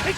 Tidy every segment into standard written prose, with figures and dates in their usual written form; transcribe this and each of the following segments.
เฮ้ย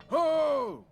Ho!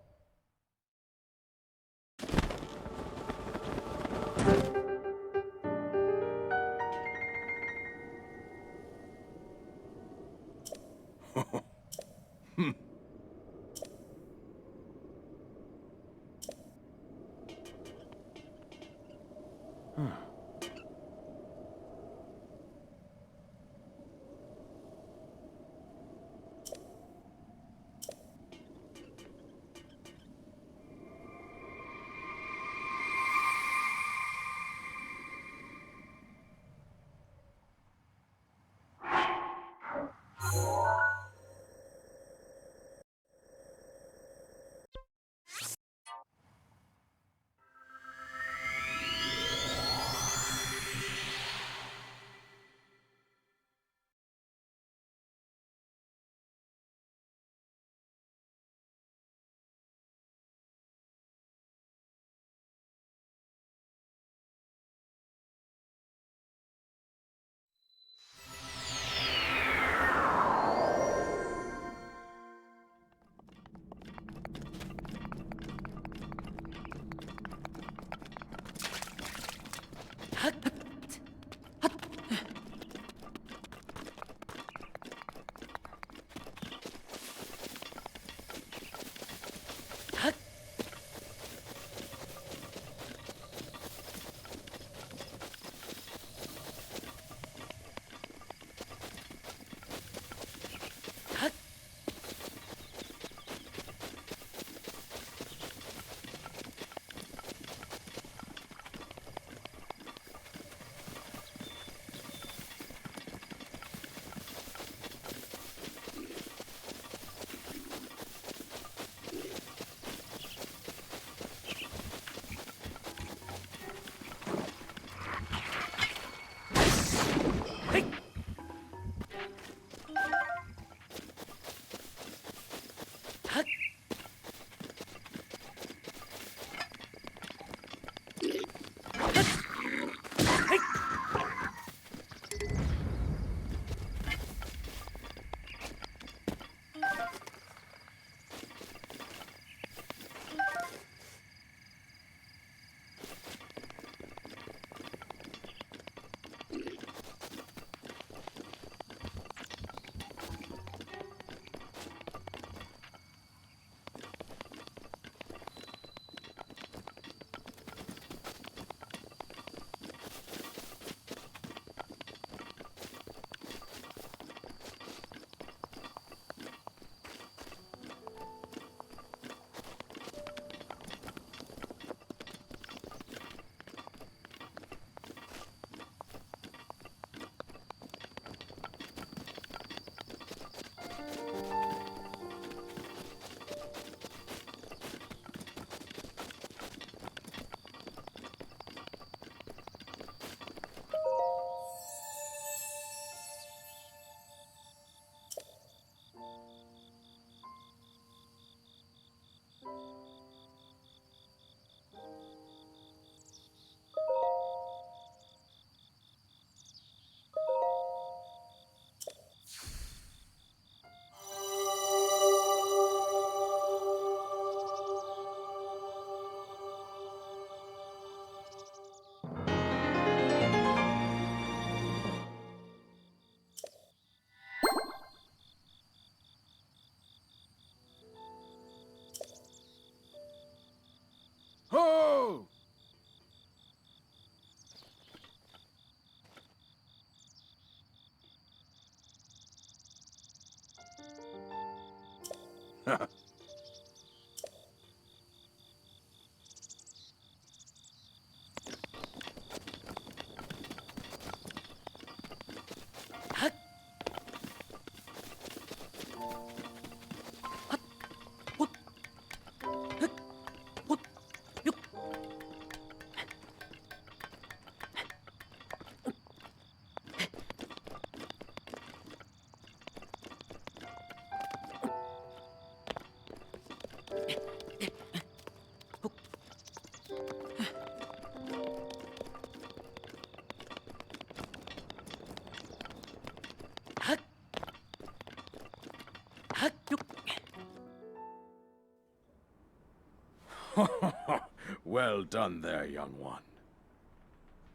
Well done there, young one.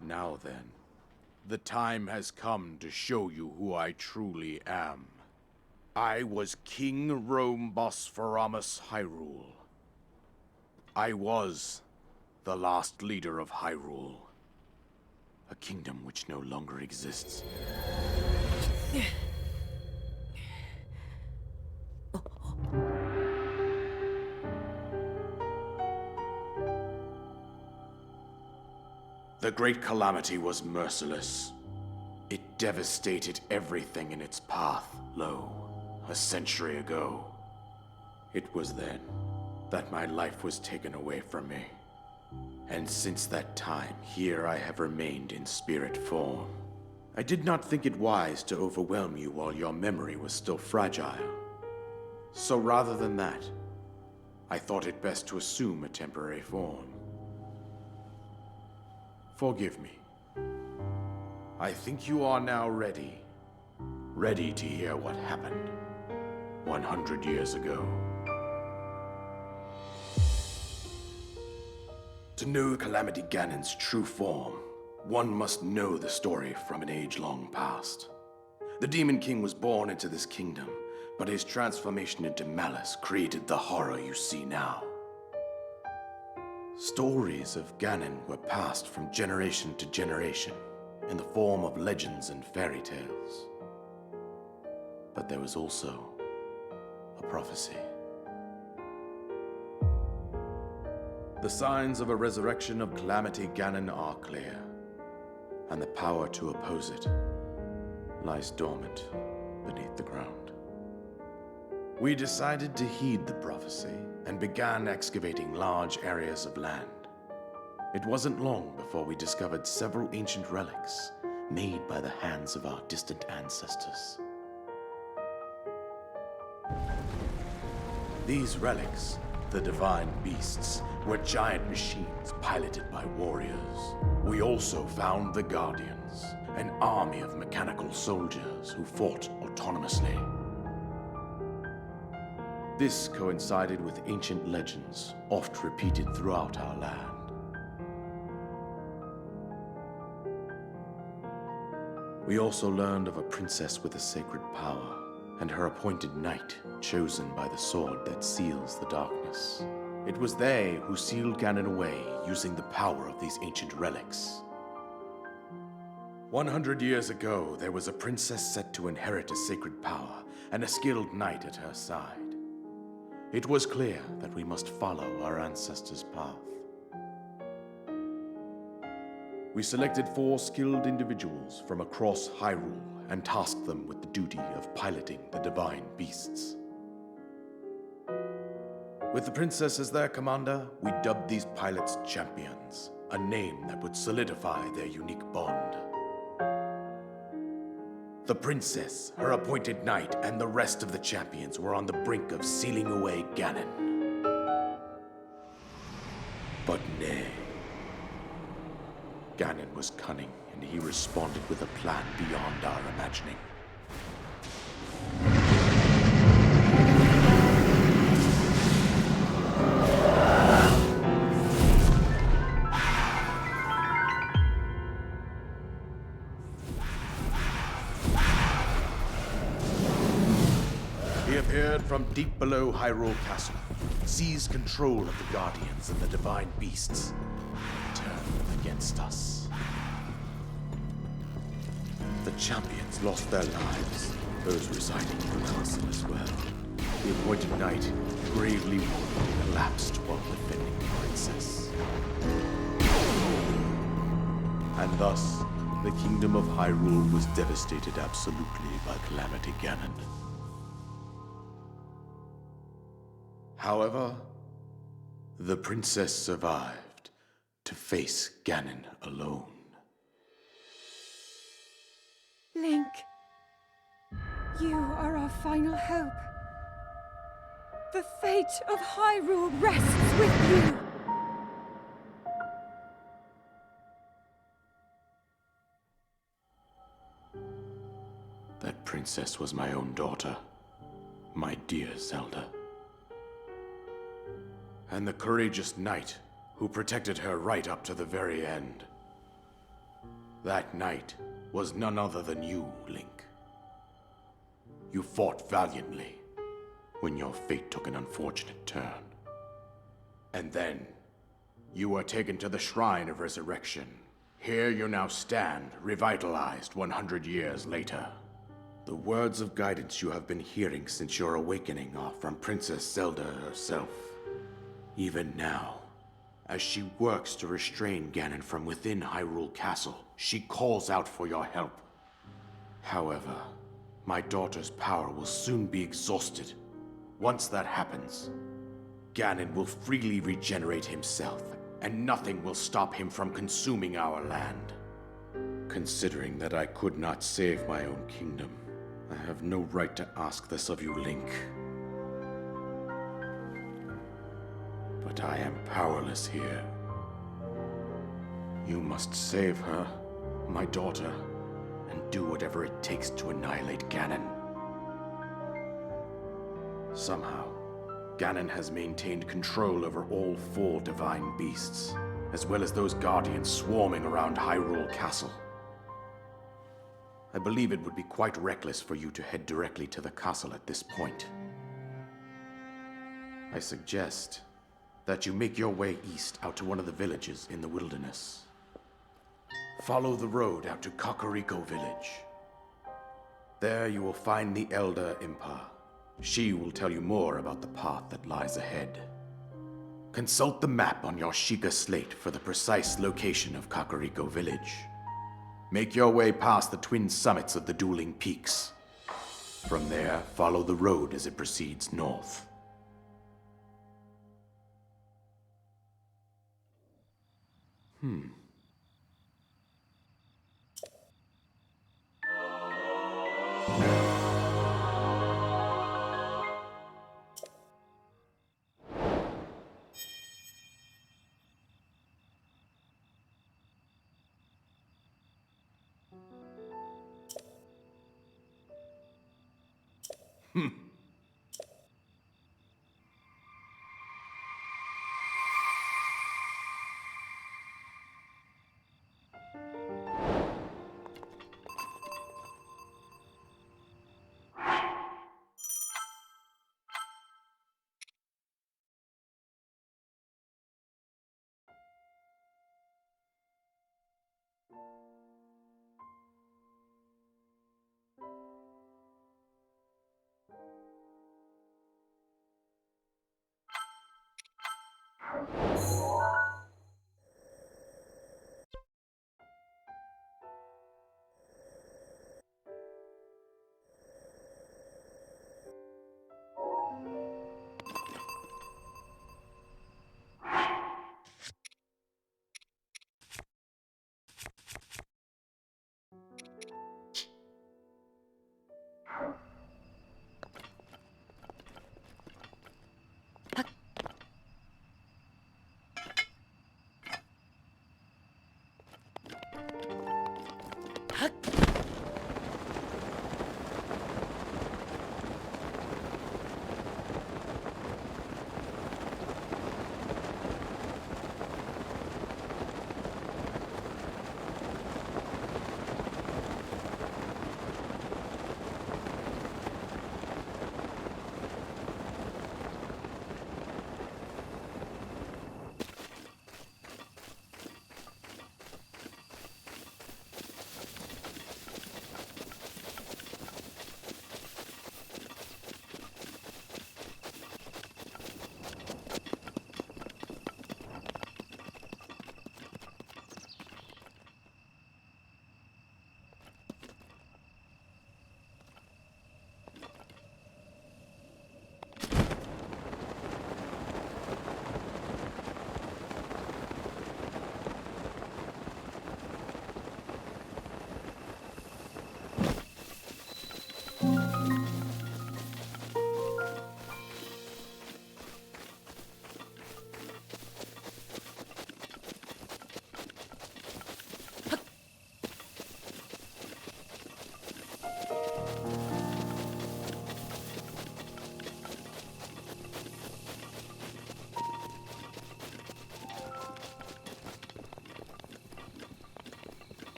Now then, the time has come to show you who I truly am. I was King Rome Bosphoramos Hyrule. I was the last leader of Hyrule. A kingdom which no longer exists. The Great Calamity was merciless. It devastated everything in its path, a century ago. It was then that my life was taken away from me. And since that time, here I have remained in spirit form. I did not think it wise to overwhelm you while your memory was still fragile. So rather than that, I thought it best to assume a temporary form. Forgive me. I think you are now ready. Ready to hear what happened 100 years ago. To know Calamity Ganon's true form, one must know the story from an age-long past. The Demon King was born into this kingdom, but his transformation into malice created the horror you see now. Stories of Ganon were passed from generation to generation in the form of legends and fairy tales. But there was also a prophecy. The signs of a resurrection of Calamity Ganon are clear, and the power to oppose it lies dormant beneath the ground. We decided to heed the prophecy and began excavating large areas of land. It wasn't long before we discovered several ancient relics made by the hands of our distant ancestors. These relics, the divine beasts, were giant machines piloted by warriors. We also found the Guardians, an army of mechanical soldiers who fought autonomously. This coincided with ancient legends, oft repeated throughout our land. We also learned of a princess with a sacred power, and her appointed knight, chosen by the sword that seals the darkness. It was they who sealed Ganon away using the power of these ancient relics. 100 years ago, there was a princess set to inherit a sacred power, and a skilled knight at her side. It was clear that we must follow our ancestors' path. We selected 4 skilled individuals from across Hyrule and tasked them with the duty of piloting the divine beasts. With the princess as their commander, we dubbed these pilots champions, a name that would solidify their unique bond. The princess, her appointed knight, and the rest of the champions were on the brink of sealing away Ganon. But nay. Ganon was cunning, and he responded with a plan beyond our imagining. He appeared from deep below Hyrule Castle, seized control of the Guardians and the divine beasts, and turned them against us. The champions lost their lives, those residing in the castle as well. The appointed knight, gravely wounded, collapsed while defending the princess. And thus, the kingdom of Hyrule was devastated absolutely by Calamity Ganon. However, the princess survived to face Ganon alone. Link, you are our final hope. The fate of Hyrule rests with you. That princess was my own daughter, my dear Zelda. and the courageous knight who protected her right up to the very end. That knight was none other than you, Link. You fought valiantly when your fate took an unfortunate turn. And then, you were taken to the Shrine of Resurrection. Here you now stand, revitalized 100 years later. The words of guidance you have been hearing since your awakening are from Princess Zelda herself. Even now, as she works to restrain Ganon from within Hyrule Castle, she calls out for your help. However, my daughter's power will soon be exhausted. Once that happens, Ganon will freely regenerate himself, and nothing will stop him from consuming our land. Considering that I could not save my own kingdom, I have no right to ask this of you, Link. But I am powerless here. You must save her, my daughter, and do whatever it takes to annihilate Ganon. Somehow, Ganon has maintained control over all 4 divine beasts, as well as those guardians swarming around Hyrule Castle. I believe it would be quite reckless for you to head directly to the castle at this point. I suggest that you make your way east out to one of the villages in the wilderness. Follow the road out to Kakariko Village. There you will find the Elder Impa. She will tell you more about the path that lies ahead. Consult the map on your Sheikah slate for the precise location of Kakariko Village. Make your way past the twin summits of the dueling peaks. From there, follow the road as it proceeds north.